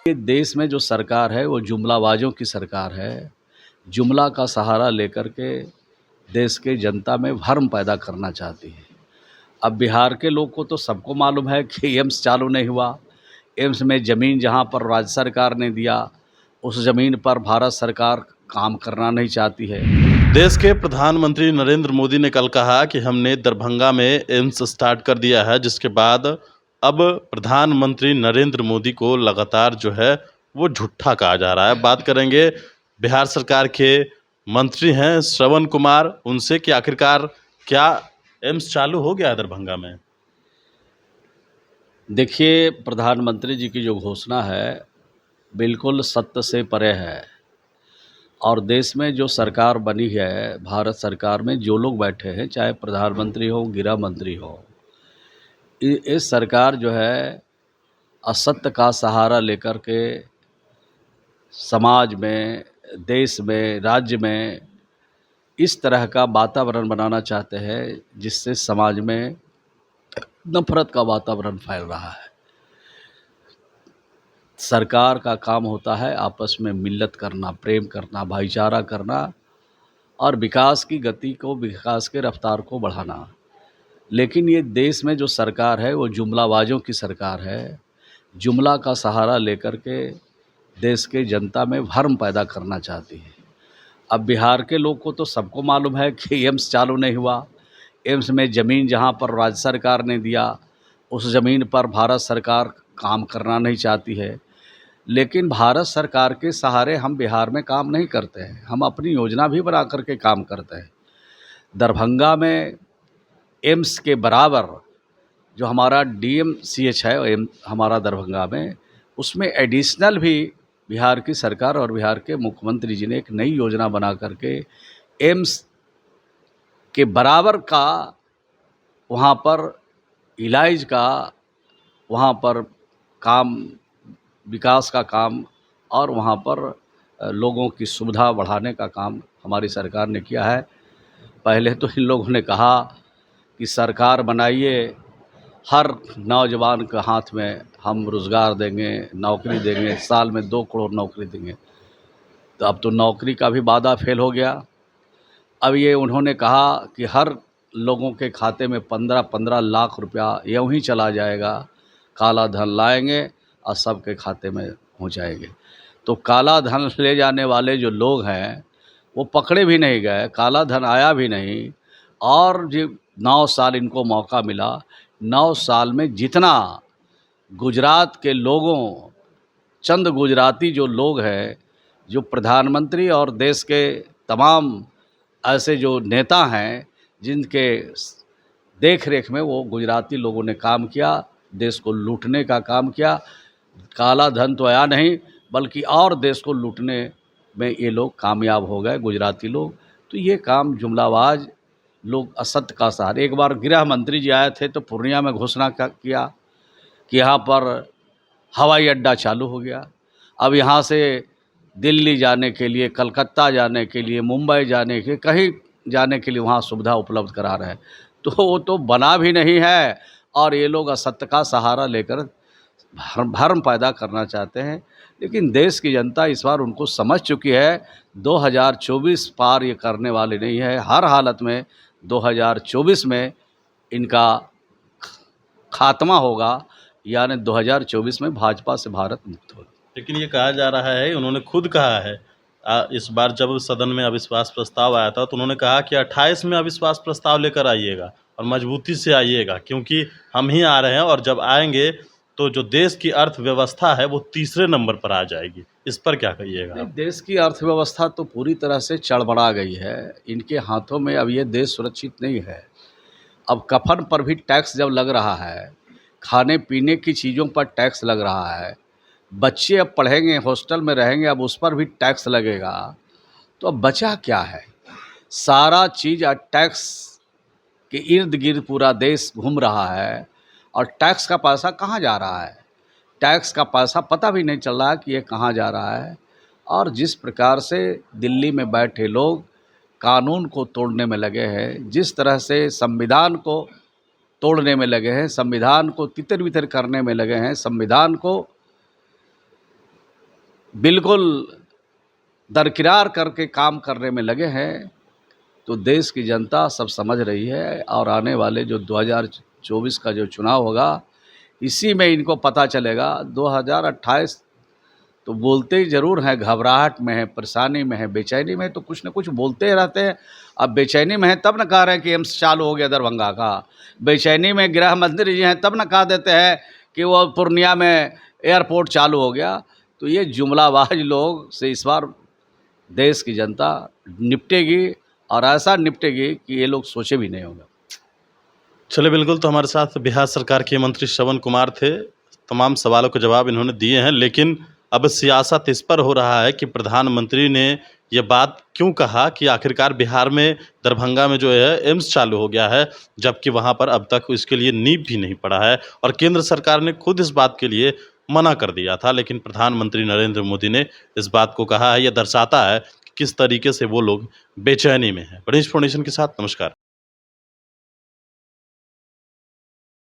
ये देश में जो सरकार है वो जुमलाबाजों की सरकार है। जुमला का सहारा लेकर के देश के जनता में भ्रम पैदा करना चाहती है। अब बिहार के लोग को तो सबको मालूम है कि एम्स चालू नहीं हुआ। एम्स में ज़मीन जहाँ पर राज्य सरकार ने दिया, उस ज़मीन पर भारत सरकार काम करना नहीं चाहती है। देश के प्रधानमंत्री नरेंद्र मोदी ने कल कहा कि हमने दरभंगा में एम्स स्टार्ट कर दिया है, जिसके बाद अब प्रधानमंत्री नरेंद्र मोदी को लगातार जो है वो झूठा कहा जा रहा है। बात करेंगे बिहार सरकार के मंत्री हैं श्रवण कुमार उनसे कि आखिरकार क्या एम्स चालू हो गया है दरभंगा में। देखिए, प्रधानमंत्री जी की जो घोषणा है बिल्कुल सत्य से परे है। और देश में जो सरकार बनी है, भारत सरकार में जो लोग बैठे हैं, चाहे प्रधानमंत्री हो, गृह मंत्री हो, इस सरकार जो है असत्य का सहारा लेकर के समाज में, देश में, राज्य में इस तरह का वातावरण बनाना चाहते हैं जिससे समाज में नफरत का वातावरण फैल रहा है। सरकार का काम होता है आपस में मिल्लत करना, प्रेम करना, भाईचारा करना और विकास की गति को, विकास के रफ्तार को बढ़ाना। लेकिन ये देश में जो सरकार है वो जुमलाबाजों की सरकार है। जुमला का सहारा लेकर के देश के जनता में भ्रम पैदा करना चाहती है। अब बिहार के लोग को तो सबको मालूम है कि एम्स चालू नहीं हुआ। एम्स में ज़मीन जहाँ पर राज्य सरकार ने दिया, उस ज़मीन पर भारत सरकार काम करना नहीं चाहती है। लेकिन भारत सरकार के सहारे हम बिहार में काम नहीं करते हैं, हम अपनी योजना भी बना करके काम करते हैं। दरभंगा में एम्स के बराबर जो हमारा DMCH है हमारा दरभंगा में, उसमें एडिशनल भी बिहार की सरकार और बिहार के मुख्यमंत्री जी ने एक नई योजना बना करके एम्स के बराबर का वहाँ पर इलाज का, वहाँ पर काम, विकास का काम और वहाँ पर लोगों की सुविधा बढ़ाने का काम हमारी सरकार ने किया है। पहले तो इन लोगों ने कहा कि सरकार बनाइए, हर नौजवान के हाथ में हम रोज़गार देंगे, नौकरी देंगे, साल में 2 करोड़ नौकरी देंगे। तो अब तो नौकरी का भी वादा फेल हो गया। अब ये उन्होंने कहा कि हर लोगों के खाते में 15-15 लाख रुपया यूँ ही चला जाएगा, काला धन लाएंगे और सबके खाते में पहुँचाएंगे। तो काला धन ले जाने वाले जो लोग हैं वो पकड़े भी नहीं गए, काला धन आया भी नहीं। और जो 9 साल इनको मौका मिला, 9 साल में जितना गुजरात के लोगों, चंद गुजराती जो लोग हैं, जो प्रधानमंत्री और देश के तमाम ऐसे जो नेता हैं जिनके देख रेख में वो गुजराती लोगों ने काम किया, देश को लूटने का काम किया। काला धन तो आया नहीं, बल्कि और देश को लूटने में ये लोग कामयाब हो गए, गुजराती लोग। तो ये काम जुमलाबाज लोग असत्य का सहारा। एक बार गृह मंत्री जी आए थे तो पूर्णिया में घोषणा किया कि यहाँ पर हवाई अड्डा चालू हो गया। अब यहाँ से दिल्ली जाने के लिए, कलकत्ता जाने के लिए, मुंबई जाने के, कहीं जाने के लिए वहाँ सुविधा उपलब्ध करा रहे हैं। तो वो तो बना भी नहीं है और ये लोग असत्य का सहारा लेकर भ्रम पैदा करना चाहते हैं। लेकिन देश की जनता इस बार उनको समझ चुकी है। 2024 पार ये करने वाले नहीं है। हर हालत में 2024 में इनका खात्मा होगा, यानी 2024 में भाजपा से भारत मुक्त होगा। लेकिन ये कहा जा रहा है, उन्होंने खुद कहा है इस बार जब सदन में अविश्वास प्रस्ताव आया था तो उन्होंने कहा कि 28 में अविश्वास प्रस्ताव लेकर आइएगा और मजबूती से आइएगा, क्योंकि हम ही आ रहे हैं और जब आएंगे तो जो देश की अर्थव्यवस्था है वो तीसरे नंबर पर आ जाएगी। इस पर क्या कहिएगा? देश की अर्थव्यवस्था तो पूरी तरह से चड़बड़ा गई है। इनके हाथों में अब ये देश सुरक्षित नहीं है। अब कफन पर भी टैक्स जब लग रहा है, खाने पीने की चीज़ों पर टैक्स लग रहा है, बच्चे अब पढ़ेंगे, हॉस्टल में रहेंगे, अब उस पर भी टैक्स लगेगा। तो अब बचा क्या है? सारा चीज़ टैक्स के इर्द गिर्द पूरा देश घूम रहा है और टैक्स का पैसा कहाँ जा रहा है, टैक्स का पैसा पता भी नहीं चल रहा है कि ये कहाँ जा रहा है। और जिस प्रकार से दिल्ली में बैठे लोग कानून को तोड़ने में लगे हैं, जिस तरह से संविधान को तोड़ने में लगे हैं, संविधान को तितर बितर करने में लगे हैं, संविधान को बिल्कुल दरकिनार करके काम करने में लगे हैं, तो देश की जनता सब समझ रही है और आने वाले जो 2024 का जो चुनाव होगा, इसी में इनको पता चलेगा। 2028 तो बोलते ही ज़रूर हैं, घबराहट में है, परेशानी में है, बेचैनी में है, तो कुछ न कुछ बोलते ही रहते हैं। अब बेचैनी में है तब न कह रहे हैं कि एम्स चालू हो गया दरभंगा का। बेचैनी में गृह मंत्री जी हैं तब न कह देते हैं कि वो पूर्णिया में एयरपोर्ट चालू हो गया। तो ये जुमलाबाज लोग से इस बार देश की जनता निपटेगी और ऐसा निपटेगी कि ये लोग सोचे भी नहीं होंगे। चलिए बिल्कुल, तो हमारे साथ बिहार सरकार के मंत्री श्रवण कुमार थे। तमाम सवालों के जवाब इन्होंने दिए हैं, लेकिन अब सियासत इस पर हो रहा है कि प्रधानमंत्री ने ये बात क्यों कहा कि आखिरकार बिहार में दरभंगा में जो है एम्स चालू हो गया है, जबकि वहाँ पर अब तक इसके लिए नींव भी नहीं पड़ा है और केंद्र सरकार ने खुद इस बात के लिए मना कर दिया था। लेकिन प्रधानमंत्री नरेंद्र मोदी ने इस बात को कहा है। यह दर्शाता है कि किस तरीके से वो लोग बेचैनी में हैं। बड़ी इन्फॉर्मेशन के साथ नमस्कार।